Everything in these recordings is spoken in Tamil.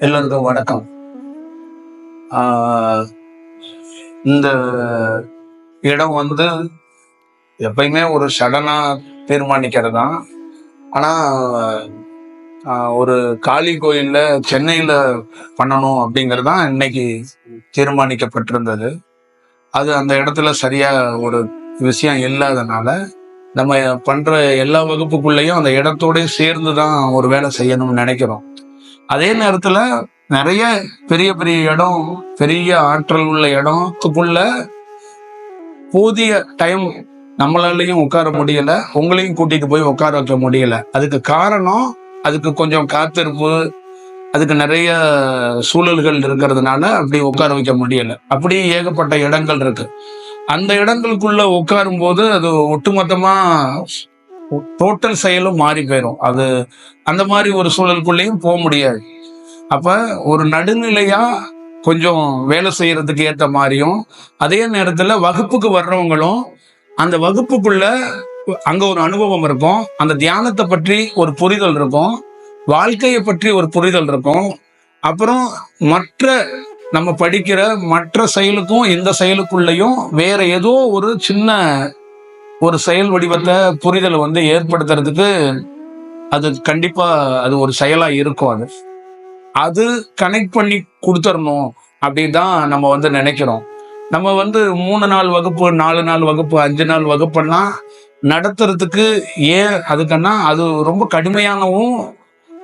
எல்லோருக்கும் வணக்கம். ஆஹ் இந்த இடம் வந்து எப்பயுமே ஒரு சடனா தீர்மானிக்கிறது தான். ஆனா ஒரு காளி கோயில்ல சென்னையில பண்ணணும் அப்படிங்கிறது தான் இன்னைக்கு தீர்மானிக்கப்பட்டிருந்தது. அது அந்த இடத்துல சரியா ஒரு விஷயம் இல்லாதனால நம்ம பண்ற எல்லா வகுப்புக்குள்ளேயும் அந்த இடத்தோட சேர்ந்து தான் ஒரு வேலை செய்யணும்னு நினைக்கிறோம். அதே நேரத்துல நிறைய பெரிய பெரிய இடம், பெரிய ஆற்றல் உள்ள இடத்துக்குள்ள போதிய டைம் நம்மளாலையும் உட்கார முடியல, உங்களையும் கூட்டிட்டு போய் உட்கார வைக்க முடியல. அதுக்கு காரணம் அதுக்கு கொஞ்சம் காத்திருப்பு, அதுக்கு நிறைய சூழல்கள் இருக்கிறதுனால அப்படி உட்கார வைக்க முடியல. அப்படி ஏகப்பட்ட இடங்கள் இருக்கு. அந்த இடங்களுக்குள்ள உட்காரும் போது அது ஒட்டுமொத்தமா டோட்டல் செயலும் மாறி போயிடும். அது அந்த மாதிரி ஒரு சூழலுக்குள்ளேயும் போக முடியாது. அப்ப ஒரு நடுநிலையா கொஞ்சம் வேலை செய்யறதுக்கு ஏற்ற மாதிரியும், அதே நேரத்துல வகுப்புக்கு வர்றவங்களும் அந்த வகுப்புக்குள்ள அங்க ஒரு அனுபவம் இருக்கும், அந்த தியானத்தை பற்றி ஒரு புரிதல் இருக்கும், வாழ்க்கையை பற்றி ஒரு புரிதல் இருக்கும். அப்புறம் மற்ற நம்ம படிக்கிற மற்ற செயலுக்கும் இந்த செயலுக்குள்ளேயும் வேற ஏதோ ஒரு சின்ன ஒரு செயல் வடிவத்தை புரிதலை ஏற்படுத்துறதுக்கு அது கண்டிப்பா அது ஒரு செயலா இருக்கும். அது கனெக்ட் பண்ணி கொடுத்துடணும் அப்படின்னு தான் நம்ம நினைக்கிறோம். நம்ம 3 நாள் வகுப்பு, 4 நாள் வகுப்பு, 5 நாள் வகுப்பெல்லாம் நடத்துறதுக்கு அதுக்குன்னா அது ரொம்ப கடுமையானவும்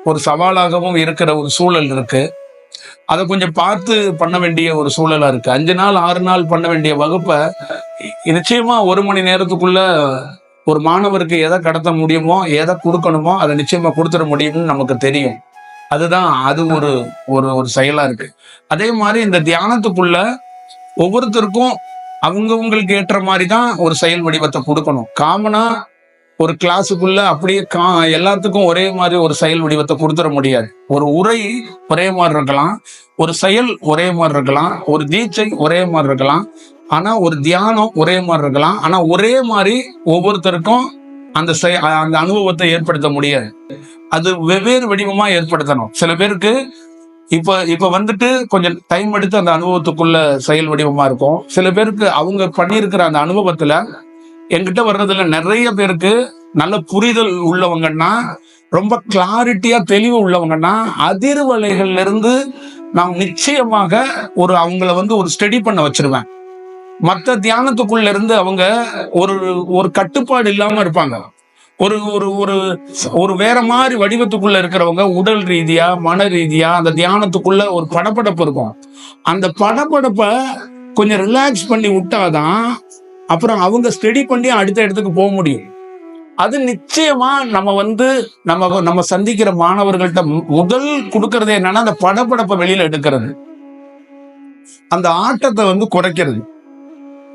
ஒரு சவாலாகவும் இருக்கிற ஒரு சூழல் இருக்கு. அதை கொஞ்சம் பார்த்து பண்ண வேண்டிய ஒரு சூழலா இருக்கு. 5 நாள் 6 நாள் பண்ண வேண்டிய வகுப்பை நிச்சயமா 1 மணி நேரத்துக்குள்ள ஒரு மாணவருக்கு எதை கடத்த முடியுமோ, எதை கொடுக்கணுமோ அதை நிச்சயமா கொடுத்துட முடியும்னு நமக்கு தெரியும். அதுதான் அது ஒரு ஒரு ஒரு செயலா இருக்கு. அதே மாதிரி இந்த தியானத்துக்குள்ள ஒவ்வொருத்தருக்கும் அவங்கவுங்களுக்கு ஏற்ற மாதிரி தான் ஒரு செயல் வடிவத்தை கொடுக்கணும். காமனா ஒரு கிளாஸுக்குள்ள அப்படியே எல்லாத்துக்கும் ஒரே மாதிரி ஒரு செயல் வடிவத்தை கொடுத்துட முடியாது. ஒரு உரை ஒரே மாதிரி இருக்கலாம், ஒரு செயல் ஒரே மாதிரி இருக்கலாம், ஒரு தீட்சை ஒரே மாதிரி இருக்கலாம், ஆனா ஒரு தியானம் ஒரே மாதிரி இருக்கலாம். ஆனா ஒரே மாதிரி ஒவ்வொருத்தருக்கும் அந்த அந்த அனுபவத்தை ஏற்படுத்த முடியாது. அது வெவ்வேறு வடிவமா ஏற்படுத்தணும். சில பேருக்கு இப்ப கொஞ்சம் டைம் எடுத்து அந்த அனுபவத்துக்குள்ள செயல் வடிவமா இருக்கும். சில பேருக்கு அவங்க பண்ணியிருக்கிற அந்த அனுபவத்துல என்கிட்ட வர்றதுல நிறைய பேருக்கு நல்ல புரிதல் உள்ளவங்கன்னா, ரொம்ப கிளாரிட்டியா தெளிவு உள்ளவங்கன்னா, அதிர்வலைகள்ல இருந்து நான் நிச்சயமாக அவங்கள ஒரு ஸ்டடி பண்ண வச்சிருவேன். மற்ற தியானத்துக்குள்ள இருந்து அவங்க ஒரு கட்டுப்பாடு இல்லாம இருப்பாங்க. ஒரு ஒரு ஒரு ஒரு வேற மாதிரி வடிவத்துக்குள்ள இருக்கிறவங்க உடல் ரீதியா, மன ரீதியா அந்த தியானத்துக்குள்ள ஒரு படபடப்பு இருக்கும். அந்த படபடப்பை கொஞ்சம் ரிலாக்ஸ் பண்ணி விட்டாதான் அப்புறம் அவங்க ஸ்டடி பண்ணி அடுத்த இடத்துக்கு போக முடியும். அது நிச்சயமா நம்ம சந்திக்கிற மாணவர்கள்ட்ட முதல் கொடுக்கறது என்னன்னா, அந்த படபடப்பை வெளியில எடுக்கிறது, அந்த ஆட்டத்தை குறைக்கிறது.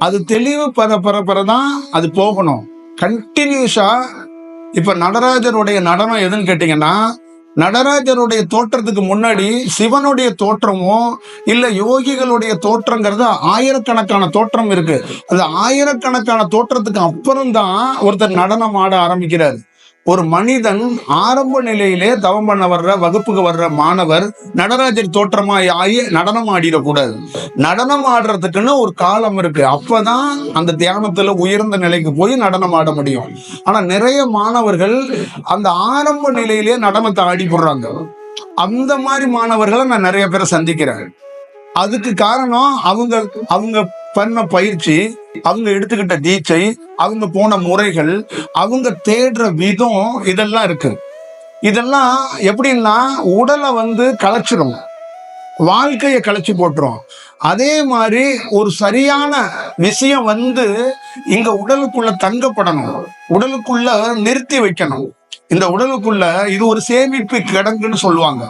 அது தெளிவு பரதான் அது போகணும் கண்டினியூஸா. இப்ப நடராஜருடைய நடனம் எதுன்னு கேட்டீங்கன்னா, நடராஜருடைய தோற்றத்துக்கு முன்னாடி சிவனுடைய தோற்றமோ இல்ல யோகிகளுடைய தோற்றங்கிறது ஆயிரக்கணக்கான தோற்றம் இருக்கு. அது ஆயிரக்கணக்கான தோற்றத்துக்கு அப்புறம் தான் ஒருத்தர் நடனம் ஆட ஆரம்பிக்கிறார். ஒரு மனிதன் ஆரம்ப நிலையிலே தவம் பண்ண வர்ற வகுப்புக்கு வர்ற மாணவர் நடராஜர் தோற்றமா ஆகி நடனம் ஆடிடக்கூடாது. நடனம் ஆடுறதுக்குன்னு ஒரு காலம் இருக்கு. அப்பதான் அந்த தியானத்துல உயர்ந்த நிலைக்கு போய் நடனம் ஆட முடியும். ஆனா நிறைய மாணவர்கள் அந்த ஆரம்ப நிலையிலேயே நடனத்தை ஆடி போடுறாங்க. அந்த மாதிரி மாணவர்களை நான் நிறைய பேரை சந்திக்கிறேன். அதுக்கு காரணம் அவங்க பண்ண பயிற்சி, அவங்க எடுத்துக்கிட்ட தீட்சை, அவங்க போன முறைகள், அவங்க தேடுற விதம், இதெல்லாம் இருக்கு. இதெல்லாம் எப்படின்னா உடலை களைச்சிடும், வாழ்க்கையை களைச்சி போட்டுரும். அதே மாதிரி ஒரு சரியான விஷயம் இங்க உடலுக்குள்ள தங்கப்படணும், உடலுக்குள்ள நிறுத்தி வைக்கணும். இந்த உடலுக்குள்ள இது ஒரு சேமிப்பு கிடங்குன்னு சொல்லுவாங்க.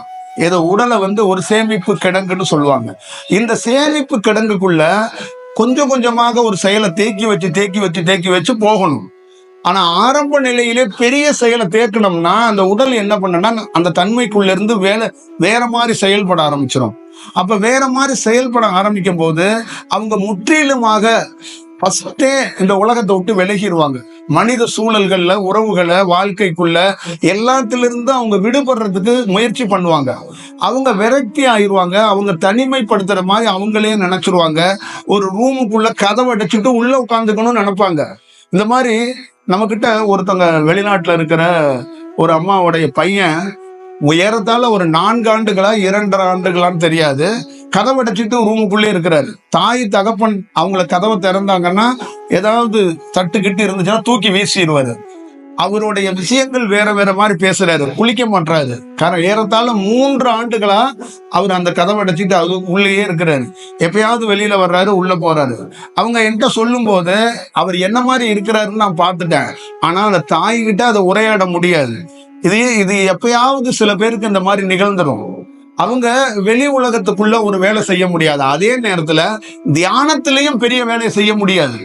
ஏதோ உடலை ஒரு சேமிப்பு கிடங்குன்னு சொல்லுவாங்க. இந்த சேமிப்பு கிடங்குக்குள்ள கொஞ்சம் கொஞ்சமாக ஒரு செயலை தேக்கி வச்சு போகணும். ஆனா ஆரம்ப நிலையிலே பெரிய செயலை தேக்கணும்னா அந்த உடல் என்ன பண்ணனா அந்த தன்மைக்குள்ள இருந்து வேற மாதிரி செயல்பட ஆரம்பிச்சிடும். அப்ப வேற மாதிரி செயல்பட ஆரம்பிக்கும் போது அவங்க முற்றிலுமாக ஃபர்ஸ்டே இந்த உலகத்தை விட்டு விலகிடுவாங்க. மனித சூழல்கள்ல, உறவுகளை, வாழ்க்கைக்குள்ள எல்லாத்திலிருந்து அவங்க விடுபடுறதுக்கு முயற்சி பண்ணுவாங்க. அவங்க விரக்தி ஆயிடுவாங்க. அவங்க தனிமைப்படுத்துற மாதிரி அவங்களே நினைச்சிருவாங்க. ஒரு ரூமுக்குள்ள கதவை அடைச்சிட்டு உள்ள உட்காந்துக்கணும்னு நினைப்பாங்க. இந்த மாதிரி நம்ம கிட்ட ஒருத்தவங்க வெளிநாட்டுல இருக்கிற ஒரு அம்மாவுடைய பையன் உயரத்தால ஒரு 4 ஆண்டுகளா 2.5 ஆண்டுகளான்னு தெரியாது, கதவை அடைச்சிட்டு ரூமுக்குள்ளே இருக்கிறாரு. தாய் தகப்பன் அவங்கள கதவை திறந்தாங்கன்னா ஏதாவது தட்டுக்கிட்டு இருந்துச்சுன்னா தூக்கி வீசிடுவாரு. அவருடைய விஷயங்கள் வேற வேற மாதிரி பேசுறாரு, குளிக்க மாட்டாரு. ஏறத்தாழ 3 ஆண்டுகளா அவர் அந்த கதவை அடைச்சிட்டு அது உள்ளேயே இருக்கிறாரு. எப்பயாவது வெளியில வர்றாரு, உள்ள போறாரு. அவங்க என்கிட்ட சொல்லும் போது அவர் என்ன மாதிரி இருக்கிறாருன்னு நான் பார்த்துட்டேன். ஆனா அந்த தாய்கிட்ட அதை உரையாட முடியாது. இது எப்பயாவது சில பேருக்கு இந்த மாதிரி நிகழ்ந்துடும். அவங்க வெளி உலகத்துக்குள்ள ஒரு வேலை செய்ய முடியாது. அதே நேரத்துல தியானத்திலையும் பெரிய வேலையை செய்ய முடியாது.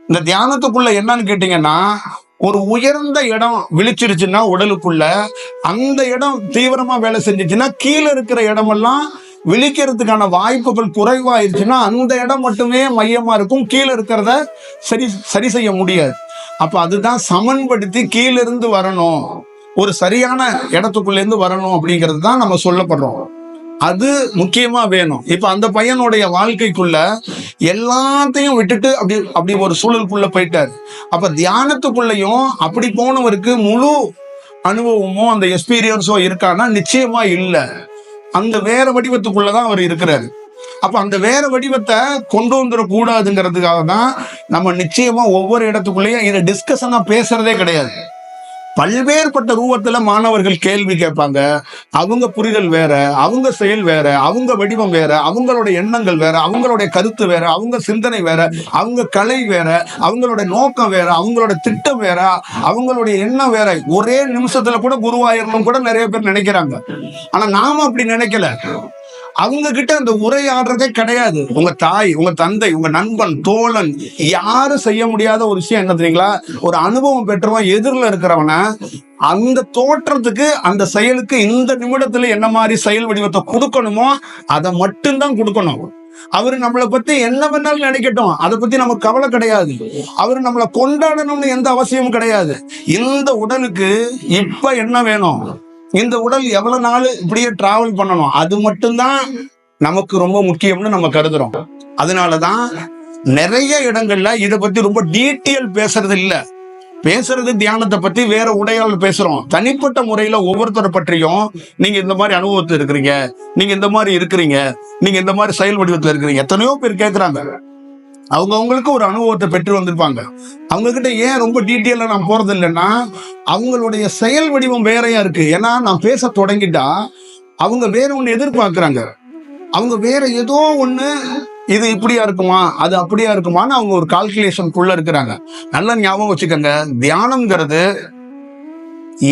இந்த தியானத்துக்குள்ள என்னன்னு கேட்டீங்கன்னா, ஒரு உயர்ந்த இடம் விழிச்சிருச்சுன்னா உடலுக்குள்ள, அந்த இடம் தீவிரமா வேலை செஞ்சிச்சுன்னா கீழே இருக்கிற இடமெல்லாம் விழிக்கிறதுக்கான வாய்ப்புகள் குறைவாயிருச்சுன்னா அந்த இடம் மட்டுமே மையமா இருக்கும். கீழே இருக்கிறத சரி செய்ய முடியாது. அப்ப அதுதான் சமன்படுத்தி கீழிருந்து வரணும், ஒரு சரியான இடத்துக்குள்ள இருந்து வரணும் அப்படிங்கிறது தான் நம்ம சொல்லப்படுறோம். அது முக்கியமா வேணும். இப்ப அந்த பையனுடைய வாழ்க்கைக்குள்ள எல்லாத்தையும் விட்டுட்டு அப்படி ஒரு சூழலுக்குள்ள போயிட்டாரு. அப்ப தியானத்துக்குள்ளயும் அப்படி போனவருக்கு முழு அனுபவமோ அந்த எக்ஸ்பீரியன்ஸோ இருக்கான்னா நிச்சயமா இல்லை. அந்த வேற வடிவத்துக்குள்ளதான் அவர் இருக்கிறாரு. அப்ப அந்த வேற வடிவத்தை கொண்டு வந்துடக்கூடாதுங்கிறதுக்காக தான் நம்ம நிச்சயமா ஒவ்வொரு இடத்துக்குள்ளேயும் இதை டிஸ்கஷனா பேசுறதே கிடையாது. பல்வேறுபட்ட ரூபத்துல மாணவர்கள் கேள்வி கேட்பாங்க. அவங்க புரிதல் வேற, அவங்க செயல் வேற, அவங்க வடிவம் வேற, அவங்களுடைய எண்ணங்கள் வேற, அவங்களுடைய கருத்து வேற, அவங்க சிந்தனை வேற, அவங்க கலை வேற, அவங்களுடைய நோக்கம் வேற, அவங்களோட திட்டம் வேற, அவங்களுடைய எண்ணம் வேற. ஒரே நிமிஷத்துல கூட குருவாயிரணும் கூட நிறைய பேர் நினைக்கிறாங்க. ஆனா நாம அப்படி நினைக்கல. அவங்க கிட்ட அந்த உரையாடுறதே கிடையாது. உங்க தாய், உங்க தந்தை, உங்க நண்பன், தோழன் யாரும் செய்ய முடியாத ஒரு விஷயம் என்ன தெரியுங்களா? ஒரு அனுபவம் பெற்றவன் எதிரில் இருக்கிறவன அந்த தோற்றத்துக்கு, அந்த செயலுக்கு இந்த நிமிடத்துல என்ன மாதிரி செயல் வடிவத்தை கொடுக்கணுமோ அதை மட்டும்தான் கொடுக்கணும். அவரு நம்மளை பத்தி என்ன வேணாலும் நினைக்கட்டும், அதை பத்தி நமக்கு கவலை கிடையாது. அவரு நம்மளை கொண்டாடணும்னு எந்த அவசியமும் கிடையாது. இந்த உடலுக்கு இப்ப என்ன வேணும், இந்த உடல் எவ்வளவு நாள் இப்படியே டிராவல் பண்ணணும், அது மட்டும்தான் நமக்கு ரொம்ப முக்கியம்னு நம்ம கருதுறோம். அதனாலதான் நிறைய இடங்கள்ல இதை பத்தி ரொம்ப டீட்டெயில் பேசுறது இல்ல. பேசுறது தியானத்தை பத்தி வேற உடையால் பேசுறோம். தனிப்பட்ட முறையில ஒவ்வொருத்தரை பற்றியும் நீங்க இந்த மாதிரி அனுபவத்தில் இருக்கிறீங்க, நீங்க இந்த மாதிரி இருக்கிறீங்க, நீங்க இந்த மாதிரி செயல் வடிவத்தில் இருக்கிறீங்க, எத்தனையோ பேர் கேட்கிறாங்க. அவங்களுக்கு ஒரு அனுபவத்தை பெற்று வந்திருப்பாங்க. அவங்க கிட்ட ஏன் ரொம்ப டீட்டெயிலா நான் போறது இல்லைன்னா, அவங்களுடைய செயல் வடிவம் வேறையா இருக்கு. ஏன்னா நான் பேச தொடங்கிட்டா அவங்க வேற ஒண்ணு எதிர்பார்க்கிறாங்க. அவங்க வேற ஏதோ ஒண்ணு, இது இப்படியா இருக்குமா, அது அப்படியா இருக்குமான்னு அவங்க ஒரு கால்குலேஷனுக்குள்ள இருக்கிறாங்க. நல்ல ஞாபகம் வச்சுக்கோங்க, தியானம்ங்கிறது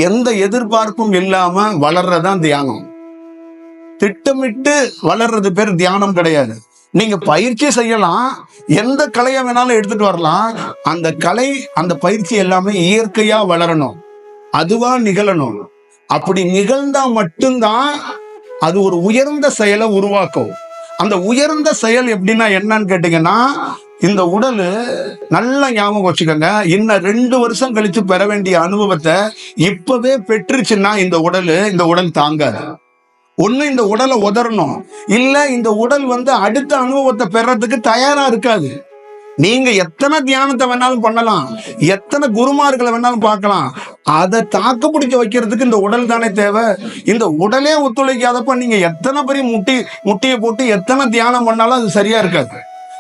எந்த எதிர்பார்ப்பும் இல்லாம வளர்றதான் தியானம். திட்டமிட்டு வளர்றது பேர் தியானம் கிடையாது. நீங்க பயிற்சி செய்யலாம், எந்த கலையை வேணாலும் எடுத்துட்டு வரலாம். அந்த கலை, அந்த பயிற்சி எல்லாமே இயற்கையா வளரணும், அதுவா நிகழணும். அப்படி நிகழ்ந்தா மட்டும்தான் அது ஒரு உயர்ந்த செயலை உருவாக்கும். அந்த உயர்ந்த செயல் எப்படின்னா என்னன்னு கேட்டீங்கன்னா, இந்த உடல் நல்ல ஞாபகம் வச்சுக்கோங்க, இன்னும் 2 வருஷம் கழிச்சு பெற வேண்டிய அனுபவத்தை இப்பவே பெற்றுச்சுன்னா இந்த உடல் தாங்காது. ஒண்ணு இந்த உடலை உதறணும், இல்ல இந்த உடல் அடுத்த அனுபவத்தை பெறறதுக்கு தயாரா இருக்காது. நீங்க எத்தனை தியானத்தை வேணாலும் பண்ணலாம், எத்தனை குருமார்களை வேணாலும் பார்க்கலாம், அதை தாக்கு பிடிக்க வைக்கிறதுக்கு இந்த உடல் தானே தேவை. இந்த உடலே ஒத்துழைக்காதப்ப நீங்க எத்தனை பெரிய முட்டியை போட்டு எத்தனை தியானம் பண்ணாலும் அது சரியா இருக்காது,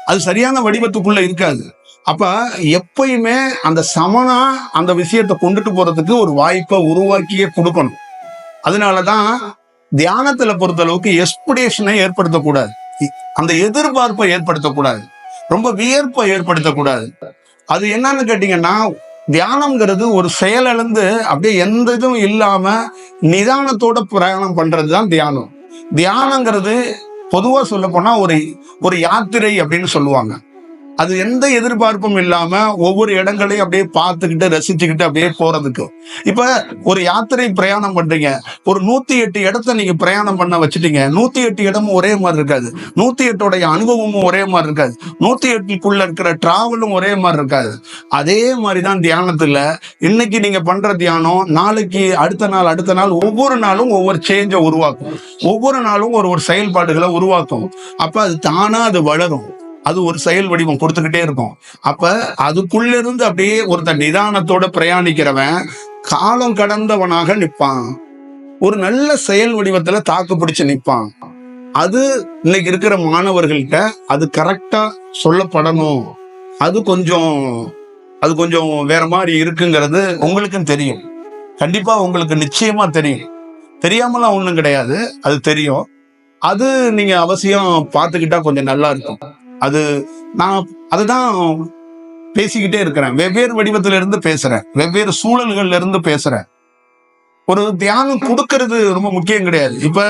அது சரியான வடிவத்துக்குள்ள இருக்காது. அப்ப எப்பயுமே அந்த சமனா அந்த விஷயத்தை கொண்டுட்டு போறதுக்கு ஒரு வாய்ப்பை உருவாக்கியே கொடுக்கணும். அதனாலதான் தியானத்துல பொறுத்த அளவுக்கு எக்ஸ்பெக்டேஷனை ஏற்படுத்தக்கூடாது, அந்த எதிர்பார்ப்பை ஏற்படுத்தக்கூடாது, ரொம்ப வியர்ப்பை ஏற்படுத்தக்கூடாது. அது என்னன்னு கேட்டீங்கன்னா, தியானம்ங்கிறது ஒரு செயலிழந்து அப்படியே எந்த இதுவும் இல்லாம நிதானத்தோட பிரயாணம் பண்றதுதான் தியானம். தியானங்கிறது பொதுவா சொல்ல போனா ஒரு யாத்திரை அப்படின்னு சொல்லுவாங்க. அது எந்த எதிர்பார்ப்பும் இல்லாம ஒவ்வொரு இடங்களையும் அப்படியே பார்த்துக்கிட்டு ரசிச்சுக்கிட்டு அப்படியே போறதுக்கு. இப்ப ஒரு யாத்திரை பிரயாணம் பண்றீங்க, ஒரு 108 இடத்த நீங்க பிரயாணம் பண்ண வச்சுட்டீங்க. 108 இடமும் ஒரே மாதிரி இருக்காது, 108 அனுபவமும் ஒரே மாதிரி இருக்காது, 108க்குள்ள இருக்கிற டிராவலும் ஒரே மாதிரி இருக்காது. அதே மாதிரிதான் தியானத்துல இன்னைக்கு நீங்க பண்ற தியானம் நாளைக்கு அடுத்த நாள் ஒவ்வொரு நாளும் ஒவ்வொரு சேஞ்சை உருவாக்கும், ஒவ்வொரு நாளும் ஒரு செயல்பாடுகளை உருவாக்கும். அப்ப அது தானா அது வளரும், அது ஒரு செயல் வடிவம் கொடுத்துக்கிட்டே இருக்கும். அப்ப அதுக்குள்ள இருந்து அப்படியே ஒருத்தன் நிதானத்தோட பிரயாணிக்கிறவன் காலம் கடந்தவனாக நிற்பான், ஒரு நல்ல செயல் வடிவத்துல தாக்கு பிடிச்சு நிற்பான். அது இன்னைக்கு இருக்கிற மாணவர்கள்ட்ட அது கரெக்டா சொல்லப்படணும். அது கொஞ்சம் வேற மாதிரி இருக்குங்கிறது உங்களுக்கும் தெரியும், கண்டிப்பா உங்களுக்கு நிச்சயமா தெரியும், தெரியாமலாம் ஒண்ணும் கிடையாது, அது தெரியும். அது நீங்க அவசியம் பார்த்துக்கிட்டா கொஞ்சம் நல்லா இருக்கும். அது நான் அதுதான் பேசிக்கிட்டே இருக்கிறேன், வெவ்வேறு வடிவத்தில இருந்து பேசுறேன், வெவ்வேறு சூழல்கள்ல இருந்து பேசுறேன். ஒரு தியானம் கொடுக்கறது ரொம்ப முக்கியம் கிடையாது. இப்ப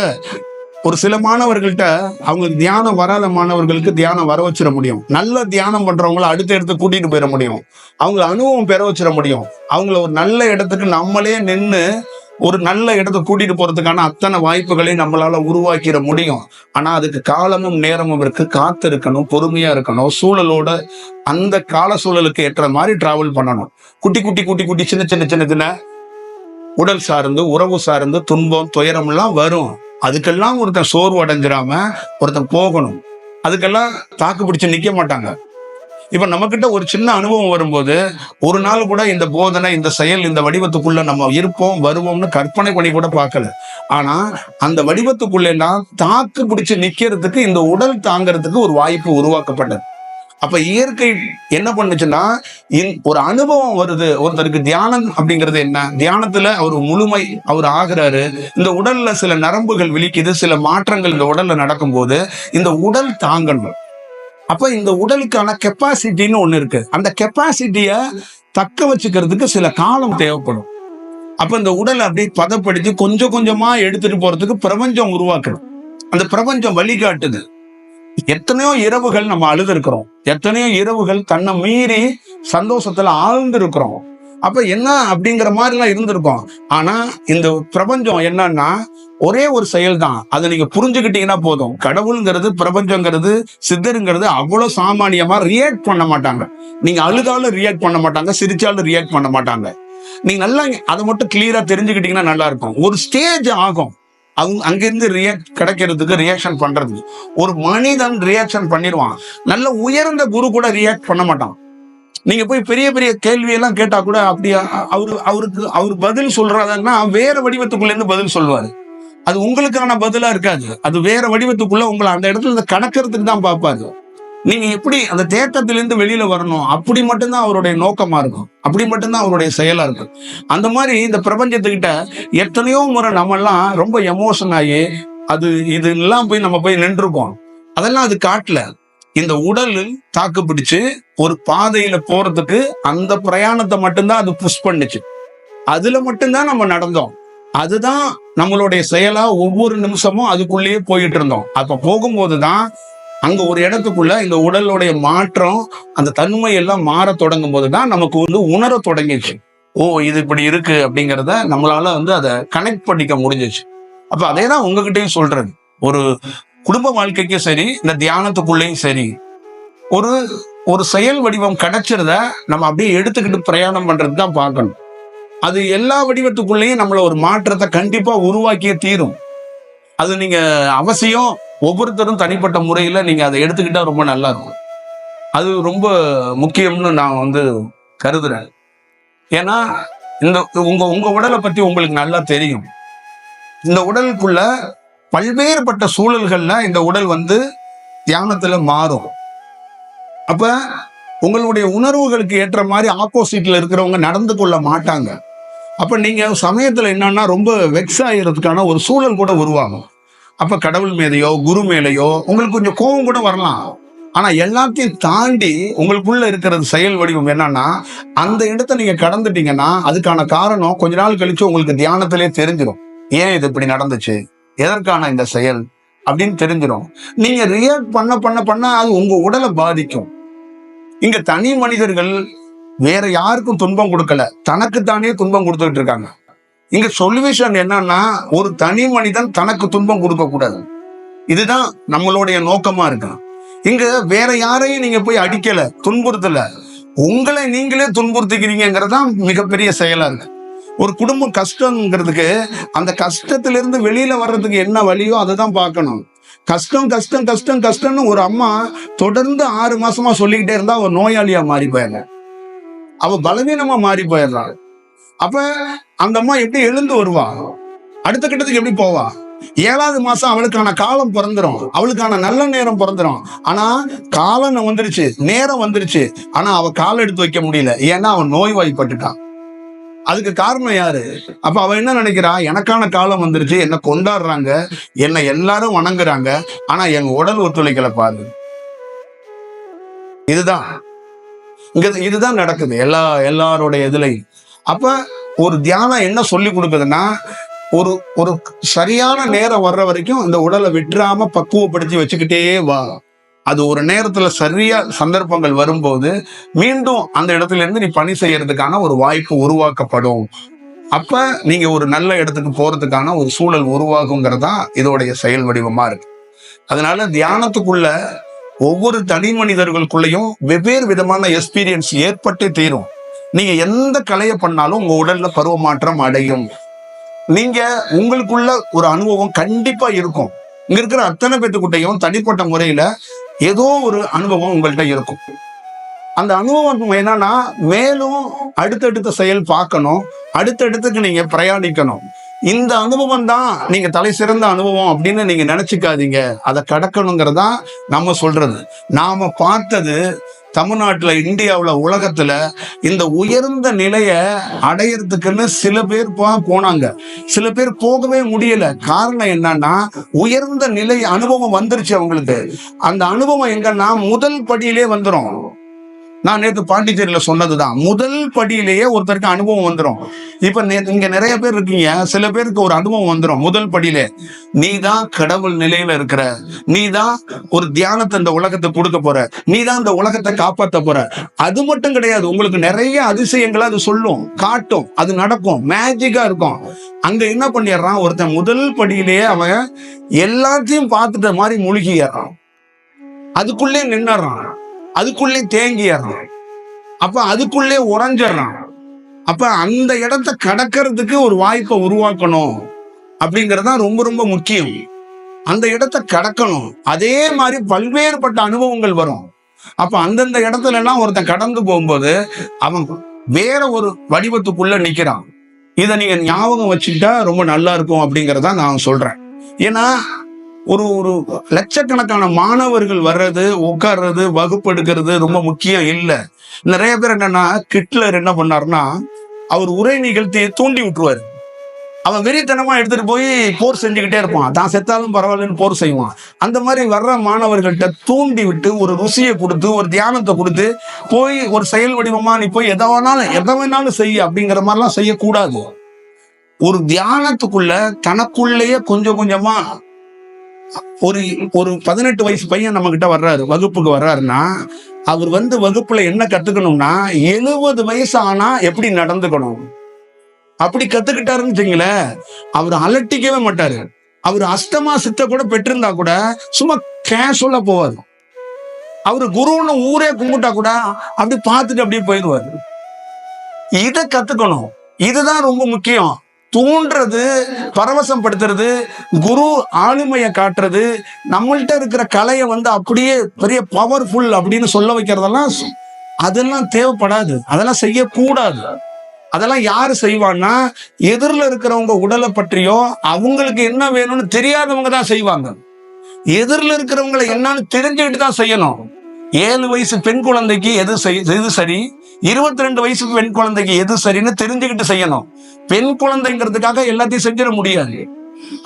ஒரு சில மாணவர்கள்ட்ட அவங்க தியானம் வராத மாணவர்களுக்கு தியானம் வர வச்சிட முடியும், நல்ல தியானம் பண்றவங்களை அடுத்த இடத்துக்கு கூட்டிட்டு போயிட முடியும், அவங்க அனுபவம் பெற வச்சிட முடியும், அவங்கள ஒரு நல்ல இடத்துக்கு நம்மளே நின்று ஒரு நல்ல இடத்துக்கு கூட்டிட்டு போறதுக்கான அத்தனை வாய்ப்புகளையும் நம்மளால உருவாக்கிட முடியும். ஆனா அதுக்கு காலமும் நேரமும் இருக்கு, காத்து இருக்கணும், பொறுமையா இருக்கணும், சூழலோட அந்த கால சூழலுக்கு ஏற்ற மாதிரி டிராவல் பண்ணணும். குட்டி சின்ன உடல் சார்ந்து உறவு சார்ந்து துன்பம் துயரம் எல்லாம் வரும். அதுக்கெல்லாம் ஒருத்தன் சோர்வு அடைஞ்சிடாம ஒருத்தன் போகணும், அதுக்கெல்லாம் தாக்கு பிடிச்சு நிக்க மாட்டாங்க. இப்ப நம்ம கிட்ட ஒரு சின்ன அனுபவம் வரும்போது ஒரு நாள் கூட இந்த போதனை இந்த செயல் இந்த வடிவத்துக்குள்ள நம்ம இருப்போம் வருவோம்னு கற்பனை பண்ணி கூட பார்க்கல. ஆனா அந்த வடிவத்துக்குள்ள எல்லாம் தாக்கு பிடிச்சு நிக்கிறதுக்கு இந்த உடல் தாங்கிறதுக்கு ஒரு வாய்ப்பு உருவாக்கப்பட்டது. அப்ப இயற்கை என்ன பண்ணுச்சுன்னா ஒரு அனுபவம் வருது. ஒருத்தருக்கு தியானம் அப்படிங்கிறது என்ன, தியானத்துல அவர் முழுமை அவர் ஆகிறாரு, இந்த உடல்ல சில நரம்புகள் விழிக்குது, சில மாற்றங்கள் இந்த உடல்ல நடக்கும் போது இந்த உடல் தாங்கணும். அப்ப இந்த உடலுக்கான கெப்பாசிட்டின்னு ஒண்ணு இருக்கு, அந்த கெப்பாசிட்டிய தக்க வச்சுக்கிறதுக்கு சில காலம் தேவைப்படும். அப்ப இந்த உடலை அப்படியே பதப்படுத்தி கொஞ்சம் கொஞ்சமா எடுத்துட்டு போறதுக்கு பிரபஞ்சம் உருவாக்கணும். அந்த பிரபஞ்சம் வழிகாட்டுது. எத்தனையோ இரவுகள் நம்ம அழுது இருக்கிறோம், எத்தனையோ இரவுகள் தன்னை மீறி சந்தோஷத்துல ஆழ்ந்து இருக்கிறோம். அப்ப என்ன அப்படிங்கிற மாதிரி எல்லாம் இருந்திருக்கும். ஆனா இந்த பிரபஞ்சம் என்னன்னா ஒரே ஒரு செயல் தான், அதை நீங்க புரிஞ்சுக்கிட்டீங்கன்னா போதும். கடவுளுங்கிறது பிரபஞ்சங்கிறது சித்தருங்கிறது அவ்வளவு சாமானியமா ரியாக்ட் பண்ண மாட்டாங்க. நீங்க அழுதாலும் ரியாக்ட் பண்ண மாட்டாங்க, சிரிச்சாலும் ரியாக்ட் பண்ண மாட்டாங்க. நீங்க நல்லா அதை மட்டும் கிளியரா தெரிஞ்சுக்கிட்டீங்கன்னா நல்லா இருக்கும். ஒரு ஸ்டேஜ் ஆகும் அவங்க அங்கிருந்து கிடைக்கிறதுக்கு ரியாக்ஷன் பண்றதுக்கு. ஒரு மனிதன் ரியாக்ஷன் பண்ணிடுவான், நல்ல உயர்ந்த குரு கூட ரியாக்ட் பண்ண மாட்டான். நீங்க போய் பெரிய பெரிய கேள்வியெல்லாம் கேட்டா கூட அப்படியா அவரு பதில் சொல்றாருன்னா வேற வடிவத்துக்குள்ள இருந்து பதில் சொல்லுவாரு. அது உங்களுக்கான பதிலா இருக்காது, அது வேற வடிவத்துக்குள்ள உங்களை அந்த இடத்துல இருந்து கடக்கிறதுக்கு தான் பார்ப்பாரு. நீங்க எப்படி அந்த தேக்கத்திலிருந்து வெளியில வரணும், அப்படி மட்டும்தான் அவருடைய நோக்கமா இருக்கும், அப்படி மட்டும்தான் அவருடைய செயலா இருக்கும். அந்த மாதிரி இந்த பிரபஞ்சத்துக்கிட்ட எத்தனையோ முறை நம்ம எல்லாம் ரொம்ப எமோஷன் ஆகி இது எல்லாம் போய் நம்ம போய் நின்றுருக்கோம். அதெல்லாம் அது காட்டல. இந்த உடல் தாக்கு பிடிச்சு ஒரு பாதையில போறதுக்கு அந்த பிரயாணத்தை மட்டும்தான் அது புஷ் பண்ணுச்சு, அதுல மட்டும்தான் நம்ம நடந்தோம். அதுதான் நம்மளுடைய செயலா ஒவ்வொரு நிமிஷமும் அதுக்குள்ளேயே போயிட்டு இருந்தோம். அப்ப போகும்போதுதான் அங்க ஒரு இடத்துக்குள்ள இந்த உடலுடைய மாற்றம் அந்த தன்மை எல்லாம் மாற தொடங்கும் போதுதான் நமக்கு உணர தொடங்கிச்சு. ஓ இது இப்படி இருக்கு அப்படிங்கிறத நம்மளால அதை கனெக்ட் பண்ணிக்க முடிஞ்சிச்சு. அப்ப அதேதான் உங்ககிட்டயும் சொல்றது. ஒரு குடும்ப வாழ்க்கைக்கும் சரி, இந்த தியானத்துக்குள்ளேயும் சரி, ஒரு செயல் வடிவம் கிடைச்சிருத நம்ம அப்படியே எடுத்துக்கிட்டு பிரயாணம் பண்றது தான் பார்க்கணும். அது எல்லா வடிவத்துக்குள்ளேயும் நம்மள ஒரு மாற்றத்தை கண்டிப்பா உருவாக்கியே தீரும். அது நீங்க அவசியம் ஒவ்வொருத்தரும் தனிப்பட்ட முறையில நீங்க அதை எடுத்துக்கிட்டா ரொம்ப நல்லா இருக்கும். அது ரொம்ப முக்கியம்னு நான் கருதுறேன். ஏன்னா இந்த உங்க உடலை பத்தி உங்களுக்கு நல்லா தெரியும். இந்த உடலுக்குள்ள பல்வேறுபட்ட சூழல்கள்ல இந்த உடல் தியானத்துல மாறும். அப்ப உங்களுடைய உணர்வுகளுக்கு ஏற்ற மாதிரி ஆப்போசிட்ல இருக்கிறவங்க நடந்து கொள்ள மாட்டாங்க. அப்ப நீங்க சமயத்துல என்னன்னா ரொம்ப வெக்ஸ் ஆகிறதுக்கான ஒரு சூழல் கூட உருவாகும். அப்ப கடவுள் மேலேயோ குரு மேலேயோ உங்களுக்கு கொஞ்சம் கோபம் கூட வரலாம். ஆனா எல்லாத்தையும் தாண்டி உங்களுக்குள்ள இருக்கிறது செயல் வடிவம் என்னன்னா, அந்த இடத்த நீங்க கடந்துட்டீங்கன்னா அதுக்கான காரணம் கொஞ்ச நாள் கழிச்சு உங்களுக்கு தியானத்திலே தெரிஞ்சிடும். ஏன் இது இப்படி நடந்துச்சு, எதற்கான இந்த செயல் அப்படின்னு தெரிஞ்சிடும். நீங்க ரியாக்ட் பண்ண அது உங்க உடலை பாதிக்கும். இங்க தனி மனிதர்கள் வேற யாருக்கும் துன்பம் கொடுக்கல, தனக்குத்தானே துன்பம் கொடுத்துட்டு இருக்காங்க. இங்க சொல்யூஷன் என்னன்னா, ஒரு தனி மனிதன் தனக்கு துன்பம் கொடுக்க கூடாது. இதுதான் நம்மளுடைய நோக்கமா இருக்கு. இங்க வேற யாரையும் நீங்க போய் அடிக்கல, துன்புறுத்தல, உங்களை நீங்களே துன்புறுத்திக்கிறீங்கிறதான் மிகப்பெரிய செயலா இருக்கு. ஒரு குடும்பம் கஷ்டங்கிறதுக்கு அந்த கஷ்டத்திலிருந்து வெளியில வர்றதுக்கு என்ன வழியோ அதை தான் பார்க்கணும். கஷ்டம் கஷ்டம் கஷ்டம் கஷ்டம்னு ஒரு அம்மா தொடர்ந்து 6 மாசமா சொல்லிக்கிட்டே இருந்தா அவ நோயாளியா மாறி போயிடுற, அவ பலவீனமா மாறி போயிடுறாள். அப்ப அந்த அம்மா எப்படி எழுந்து வருவா? அடுத்த கட்டத்துக்கு எப்படி போவா? 7வது மாசம் அவளுக்கான காலம் பிறந்துரும், அவளுக்கான நல்ல நேரம் பிறந்துரும். ஆனா காலம் வந்துருச்சு, நேரம் வந்துருச்சு, ஆனா அவ காலம் எடுத்து வைக்க முடியல. ஏன்னா அவன் நோய்வாய்ப்பட்டுட்டான். அதுக்கு காரணம் யாரு? அப்ப அவ என்ன நினைக்கிறா? எனக்கான காலம் வந்துருச்சு, என்ன கொண்டாடுறாங்க, என்னை எல்லாரும் வணங்குறாங்க, ஆனா என் உடல் ஒத்துழைக்கல பாரு. இதுதான் இதுதான் நடக்குது எல்லாருடைய இதுலையும். அப்ப ஒரு தியானம் என்ன சொல்லி கொடுக்குதுன்னா, ஒரு ஒரு சரியான நேரம் வர்ற வரைக்கும் இந்த உடலை விட்டுறாம பக்குவப்படுத்தி வச்சுக்கிட்டே வா. அது ஒரு நேரத்துல சரியா சந்தர்ப்பங்கள் வரும்போது மீண்டும் அந்த இடத்துல இருந்து நீ பணி செய்யறதுக்கான ஒரு வாய்ப்பு உருவாக்கப்படும். அப்ப நீங்க ஒரு நல்ல இடத்துக்கு போறதுக்கான ஒரு சூழல் உருவாகுங்கிறதா இதோடைய செயல் வடிவமா இருக்கு. அதனால தியானத்துக்குள்ள ஒவ்வொரு தனி மனிதர்களுக்குள்ளயும் வெவ்வேறு விதமான எக்ஸ்பீரியன்ஸ் ஏற்பட்டே தீரும். நீங்க எந்த கலையை பண்ணாலும் உங்க உடல்ல பருவ மாற்றம் அடையும். நீங்க உங்களுக்குள்ள ஒரு அனுபவம் கண்டிப்பா இருக்கும். இங்க இருக்கிற அத்தனை பேத்துக்கிட்டையும் தனிப்பட்ட முறையில ஏதோ ஒரு அனுபவம் உங்கள்கிட்ட இருக்கும். அந்த அனுபவம் என்னன்னா, மேலும் அடுத்தடுத்த செயல் பார்க்கணும், அடுத்தடுத்துக்கு நீங்க பிரயாணிக்கணும். இந்த அனுபவம் தான் நீங்க தலை சிறந்த அனுபவம் அப்படின்னு நீங்க நினைச்சுக்காதீங்க. அதை கடக்கணுங்கிறதா நம்ம சொல்றது. நாம பார்த்தது தமிழ்நாட்டுல, இந்தியாவுல, உலகத்துல இந்த உயர்ந்த நிலைய அடையறதுக்குன்னு சில பேர் போனாங்க, சில பேர் போகவே முடியல. காரணம் என்னன்னா, உயர்ந்த நிலை அனுபவம் வந்துருச்சு அவங்களுக்கு. அந்த அனுபவம் எங்கன்னா முதல் படியிலே வந்துடும். நான் நேற்று பாண்டிச்சேரியில சொன்னதுதான், முதல் படியிலேயே ஒருத்தருக்கு அனுபவம் வந்துடும். இப்ப இங்க நிறைய பேர் இருக்கீங்க, சில பேருக்கு ஒரு அனுபவம் வந்துடும் முதல் படியிலே. நீ தான் கடவுள் நிலையில இருக்கிற, நீ தான் ஒரு தியானத்தை இந்த உலகத்தை கொடுக்க போற, நீ தான் இந்த உலகத்தை காப்பாற்ற போற. அது மட்டும் கிடையாது, உங்களுக்கு நிறைய அதிசயங்களை அது சொல்லும், காட்டும், அது நடக்கும், மேஜிக்கா இருக்கும். அங்க என்ன பண்ணிடுறான் ஒருத்தன், முதல் படியிலேயே அவன் எல்லாத்தையும் பார்த்துட்ட மாதிரி மூழ்கிடுறான், அதுக்குள்ளே நின்னுறான், அதுக்குள்ளே தேங்கிடுறான், அப்ப அதுக்குள்ளே உறைஞ்சிடறான். அப்ப அந்த இடத்தை கடக்கிறதுக்கு ஒரு வாய்ப்பை உருவாக்கணும் அப்படிங்கறதுதான் ரொம்ப ரொம்ப முக்கியம். அந்த இடத்தை கடக்கணும். அதே மாதிரி பல்வேறுபட்ட அனுபவங்கள் வரும். அப்ப அந்தந்த இடத்துல எல்லாம் ஒருத்தன் கடந்து போகும்போது அவன் வேற ஒரு வடிவத்துக்குள்ள நிக்கிறான். இதை நீங்க ஞாபகம் வச்சுக்கிட்டா ரொம்ப நல்லா இருக்கும் அப்படிங்கறத நான் சொல்றேன். ஏன்னா ஒரு ஒரு லட்சக்கணக்கான மாணவர்கள் வர்றது, உட்கார்றது, வகுப்பு எடுக்கிறது ரொம்ப முக்கியம் இல்லை. நிறைய பேர் என்னன்னா, ஹிட்லர் என்ன பண்ணாருன்னா, அவர் உரை நிகழ்த்தி தூண்டி விட்டுருவாரு. அவன் வெறித்தனமா எடுத்துட்டு போய் போர் செஞ்சுக்கிட்டே இருப்பான், தான் செத்தாலும் பரவாயில்லன்னு போர் செய்வான். அந்த மாதிரி வர்ற மாணவர்கள்ட்ட தூண்டி விட்டு ஒரு ருசியை கொடுத்து, ஒரு தியானத்தை கொடுத்து, போய் ஒரு செயல் வடிவமா நீ போய் எதை வேணாலும் செய்ய அப்படிங்கிற மாதிரிலாம் செய்யக்கூடாது. ஒரு தியானத்துக்குள்ள தனக்குள்ளேயே கொஞ்சம் கொஞ்சமா ஒரு 18 வயசு பையன் நம்ம கிட்ட வர்றாரு, வகுப்புக்கு வர்றாருன்னா, அவர் வகுப்புல என்ன கத்துக்கணும்னா, 70 வயசு ஆனா எப்படி நடந்துக்கணும் அப்படி கத்துக்கிட்டாருன்னு வச்சுங்களேன், அவர் அலட்டிக்கவே மாட்டாரு. அவர் அஷ்டமா சித்த கூட பெற்றிருந்தா கூட சும்மா கேஷுவலா போவார். அவரு குருன்னு ஊரே கும்பிட்டா கூட அப்படி பார்த்துட்டு அப்படியே போயிடுவாரு. இதை கத்துக்கணும். இதுதான் ரொம்ப முக்கியம். தூண்டுறது, பரவசம் படுத்துறது, குரு ஆளுமையை காட்டுறது, நம்மள்கிட்ட இருக்கிற கலையை அப்படியே பெரிய பவர்ஃபுல் அப்படின்னு சொல்ல வைக்கிறதெல்லாம் அதெல்லாம் தேவைப்படாது. அதெல்லாம் செய்யக்கூடாது. அதெல்லாம் யாரு செய்வான்னா, எதிரில் இருக்கிறவங்க உடலை பற்றியோ அவங்களுக்கு என்ன வேணும்னு தெரியாதவங்க தான் செய்வாங்க. எதிரில் இருக்கிறவங்களை என்னன்னு தெரிஞ்சுக்கிட்டு தான் செய்யணும். 7 வயசு பெண் குழந்தைக்கு எது சரி, 22 வயசு பெண் குழந்தைக்கு எது சரின்னு தெரிஞ்சுக்கிட்டு செய்யணும். பெண் குழந்தைங்கிறதுக்காக எல்லாத்தையும் செஞ்சிட முடியாது.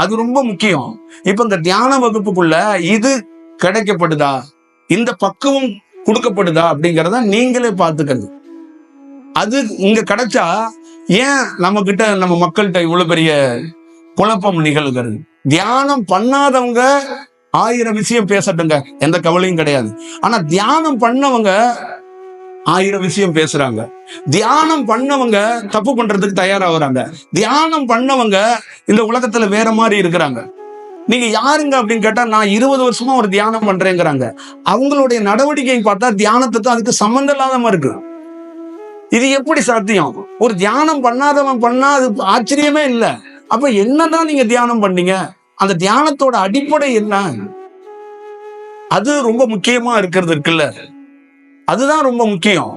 அது ரொம்ப முக்கியம். இப்ப இந்த தியான வகுப்புக்குள்ள இது கிடைக்கப்படுதா, இந்த பக்குவம் கொடுக்கப்படுதா அப்படிங்கிறத நீங்களே பார்த்துக்கிறது. அது இங்க கிடைச்சா ஏன் நம்ம கிட்ட, நம்ம மக்கள்கிட்ட இவ்வளவு பெரிய குழப்பம் நிகழ்கிறது? தியானம் பண்ணாதவங்க 1000 விஷயம் பேசட்டுங்க, எந்த கவலையும் கிடையாது. ஆனா தியானம் பண்ணவங்க 1000 விஷயம் பேசுறாங்க. தியானம் பண்ணவங்க தப்பு பண்றதுக்கு தயாராகிறாங்க. தியானம் பண்ணவங்க இந்த உலகத்துல வேற மாதிரி இருக்கிறாங்க. நீங்க யாருங்க அப்படின்னு கேட்டா, நான் 20 வருஷமா ஒரு தியானம் பண்றேங்கிறாங்க. அவங்களுடைய நடவடிக்கை பார்த்தா தியானத்துக்கு அதுக்கு சம்பந்தம் இல்லாத இருக்கு. இது எப்படி சாத்தியம்? ஒரு தியானம் பண்ணாதவன் பண்ணா அது ஆச்சரியமே இல்லை. அப்ப என்னதான் நீங்க தியானம் பண்ணீங்க? அந்த தியானத்தோட அடிப்படை என்ன? அது ரொம்ப முக்கியமா இருக்கிறது இருக்குல்ல, அதுதான் ரொம்ப முக்கியம்.